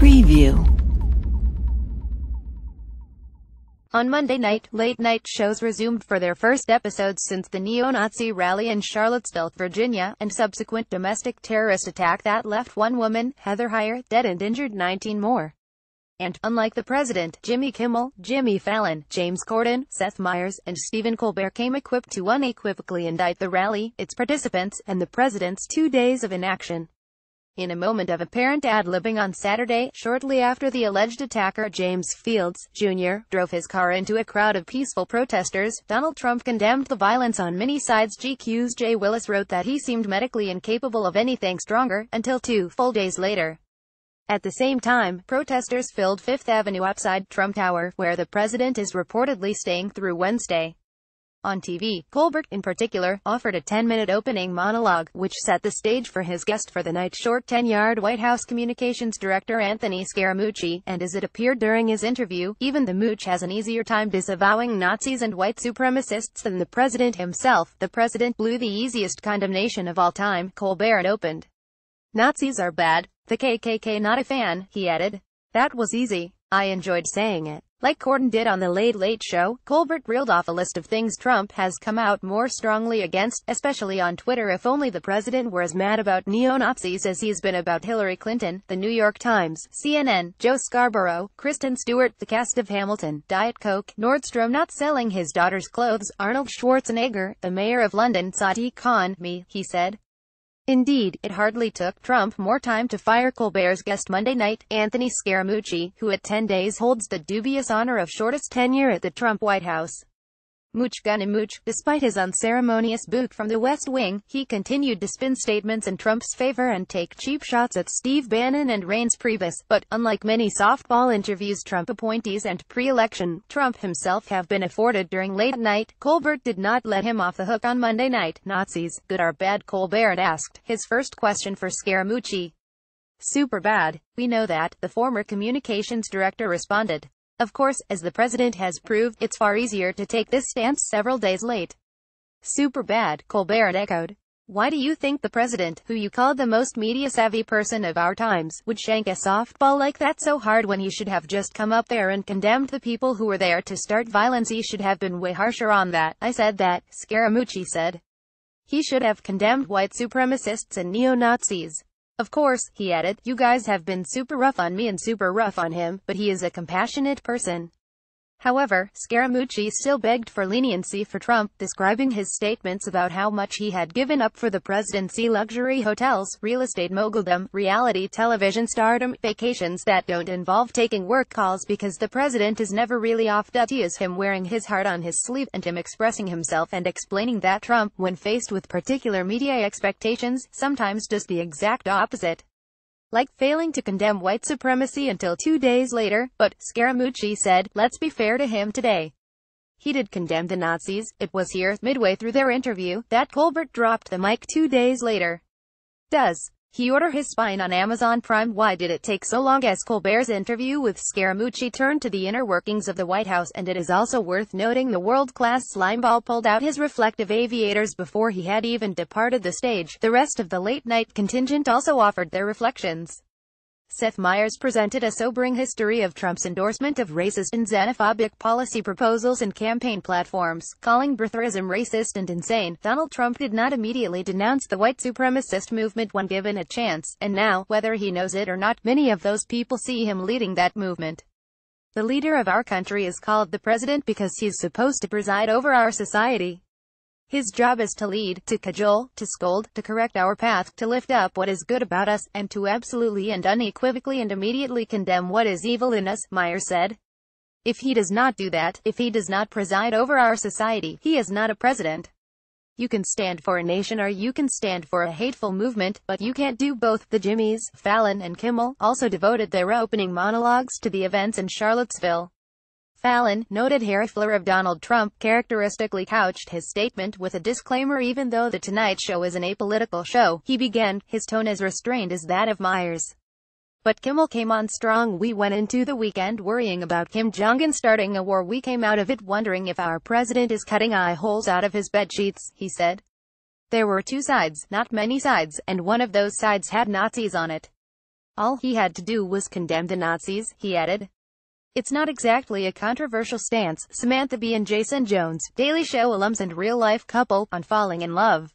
Preview. On Monday night, late-night shows resumed for their first episodes since the neo-Nazi rally in Charlottesville, Virginia, and subsequent domestic terrorist attack that left one woman, Heather Heyer, dead and injured 19 more. And, unlike the president, Jimmy Kimmel, Jimmy Fallon, James Corden, Seth Meyers, and Stephen Colbert came equipped to unequivocally indict the rally, its participants, and the president's 2 days of inaction. In a moment of apparent ad-libbing on Saturday, shortly after the alleged attacker, James Fields, Jr., drove his car into a crowd of peaceful protesters, Donald Trump condemned the violence on many sides. GQ's Jay Willis wrote that he seemed medically incapable of anything stronger, until 2 full days later. At the same time, protesters filled Fifth Avenue outside Trump Tower, where the president is reportedly staying through Wednesday. On TV, Colbert, in particular, offered a 10-minute opening monologue, which set the stage for his guest for the night, short tenured White House Communications Director Anthony Scaramucci, and as it appeared during his interview, even the mooch has an easier time disavowing Nazis and white supremacists than the president himself. The president blew the easiest condemnation of all time, Colbert opened. Nazis are bad. The KKK not a fan, he added. That was easy. I enjoyed saying it. Like Corden did on The Late Late Show, Colbert reeled off a list of things Trump has come out more strongly against, especially on Twitter. If only the president were as mad about neo-Nazis as he's been about Hillary Clinton, The New York Times, CNN, Joe Scarborough, Kristen Stewart, the cast of Hamilton, Diet Coke, Nordstrom not selling his daughter's clothes, Arnold Schwarzenegger, the mayor of London, Sadiq Khan, me, he said. Indeed, it hardly took Trump more time to fire Colbert's guest Monday night, Anthony Scaramucci, who at 10 days holds the dubious honor of shortest tenure at the Trump White House. Mooch gonna mooch. Despite his unceremonious boot from the West Wing, he continued to spin statements in Trump's favor and take cheap shots at Steve Bannon and Reince Priebus. But, unlike many softball interviews Trump appointees and pre-election Trump himself have been afforded during late night, Colbert did not let him off the hook on Monday night. Nazis, good or bad? Colbert asked, his first question for Scaramucci. Super bad. We know that, the former communications director responded. Of course, as the president has proved, it's far easier to take this stance several days late. Super bad, Colbert echoed. Why do you think the president, who you called the most media-savvy person of our times, would shank a softball like that so hard when he should have just come up there and condemned the people who were there to start violence? He should have been way harsher on that. I said that, Scaramucci said. He should have condemned white supremacists and neo-Nazis. Of course, he added, you guys have been super rough on me and super rough on him, but he is a compassionate person. However, Scaramucci still begged for leniency for Trump, describing his statements about how much he had given up for the presidency: luxury hotels, real estate moguldom, reality television stardom, vacations that don't involve taking work calls because the president is never really off duty, is him wearing his heart on his sleeve, and him expressing himself and explaining that Trump, when faced with particular media expectations, sometimes does the exact opposite. Like failing to condemn white supremacy until 2 days later. But, Scaramucci said, let's be fair to him today. He did condemn the Nazis. It was here, midway through their interview, that Colbert dropped the mic 2 days later. Does he order his spine on Amazon Prime? Why did it take so long? As Colbert's interview with Scaramucci turned to the inner workings of the White House, and it is also worth noting the world-class slimeball pulled out his reflective aviators before he had even departed the stage. The rest of the late-night contingent also offered their reflections. Seth Meyers presented a sobering history of Trump's endorsement of racist and xenophobic policy proposals and campaign platforms, calling birtherism racist and insane. Donald Trump did not immediately denounce the white supremacist movement when given a chance, and now, whether he knows it or not, many of those people see him leading that movement. The leader of our country is called the president because he's supposed to preside over our society. His job is to lead, to cajole, to scold, to correct our path, to lift up what is good about us, and to absolutely and unequivocally and immediately condemn what is evil in us, Meyers said. If he does not do that, if he does not preside over our society, he is not a president. You can stand for a nation or you can stand for a hateful movement, but you can't do both. The Jimmys, Fallon and Kimmel, also devoted their opening monologues to the events in Charlottesville. Fallon, noted hairy-flair of Donald Trump, characteristically couched his statement with a disclaimer. Even though The Tonight Show is an apolitical show, he began, his tone as restrained as that of Meyers. But Kimmel came on strong. We went into the weekend worrying about Kim Jong-un starting a war. We came out of it wondering if our president is cutting eye holes out of his bedsheets, he said. There were two sides, not many sides, and one of those sides had Nazis on it. All he had to do was condemn the Nazis, he added. It's not exactly a controversial stance. Samantha Bee and Jason Jones, Daily Show alums and real-life couple, on falling in love.